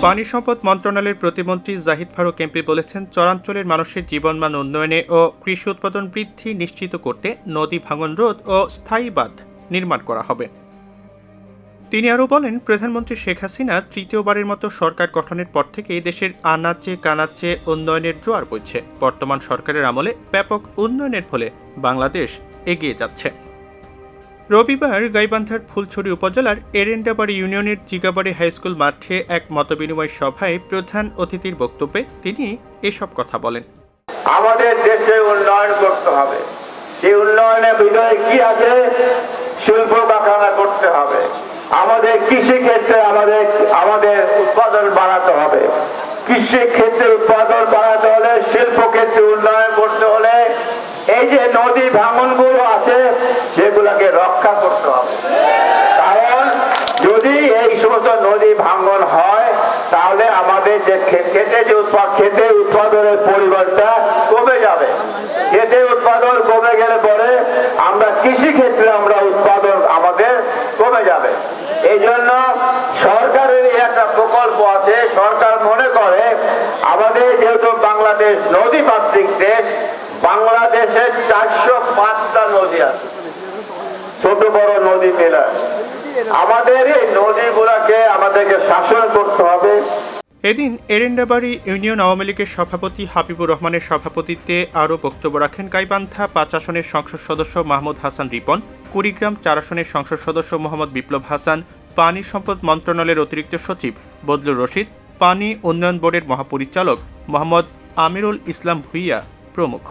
পানি সম্পদ মন্ত্রণালয়ের প্রতিমন্ত্রী জাহিদ ফারুক এমপি বলেছেন, চরাঞ্চলের মানুষের জীবনমান উন্নয়নে ও কৃষি উৎপাদন বৃদ্ধি নিশ্চিত করতে নদী ভাঙন রোধ ও স্থায়ী বাঁধ নির্মাণ করা হবে। তিনি আরও বলেন, প্রধানমন্ত্রী শেখ হাসিনা তৃতীয়বারের মতো সরকার গঠনের পর থেকে দেশের আনাচে কানাচে উন্নয়নের জোয়ার বইছে। বর্তমান সরকারের আমলে ব্যাপক উন্নয়নের ফলে বাংলাদেশ এগিয়ে যাচ্ছে। রবিবার গাইবান্ধার ফুলছড়ি উপজেলার এরেন্ডাবাড়ি ইউনিয়নের জিগাবাড়ি হাইস্কুল মাঠে এক মতবিনিময় সভায় প্রধান অতিথির বক্তব্যে তিনি এসব কথা বলেন। আমাদের দেশে উন্নয়ন করতে হবে। সেই উন্নয়নের ভিতরে কি আছে? শিল্প কারখানা করতে হবে। আমাদের কৃষি ক্ষেত্রে আমাদের উৎপাদন বাড়াতে হবে। কৃষি ক্ষেত্রে উৎপাদন বাড়াতে হলে, শিল্প ক্ষেত্রে উন্নয়ন করতে হলে এই যে নদী ভাঙনগুলো আছে সেগুলোকে রক্ষা করতে হবে। কারণ যদি এই সমস্ত নদী ভাঙন হয় তাহলে আমাদের যে খেতে উৎপাদনের পরিমাণটা কমে যাবে। খেতে উৎপাদন কমে গেলে পরে আমরা কৃষি ক্ষেত্রে উৎপাদন আমাদের কমে যাবে। এই জন্য সরকারের একটা প্রকল্প আছে। সরকার মনে করে আমাদের যেহেতু বাংলাদেশ নদীমাতৃক দেশ, বাংলাদেশের 405টা নদী আছে, ছোট বড় নদী মিলে। আমাদের এই নদীগুলোকে আমাদেরকে শাসন করতে হবে। এদিন এরেন্ডাবাড়ি ইউনিয়ন আওয়ামী লীগের সভাপতি হাবিবুর রহমানের সভাপতিত্বে আরও বক্তব্য রাখেন গাইবান্ধা 5 আসনের সংসদ সদস্য মাহমুদ হাসান রিপন, কুড়িগ্রাম 4 আসনের সংসদ সদস্য মোহাম্মদ বিপ্লব হাসান, পানি সম্পদ মন্ত্রণালয়ের অতিরিক্ত সচিব বদলুর রশিদ, পানি উন্নয়ন বোর্ডের মহাপরিচালক মোহাম্মদ আমিরুল ইসলাম ভুইয়া প্রমুখ।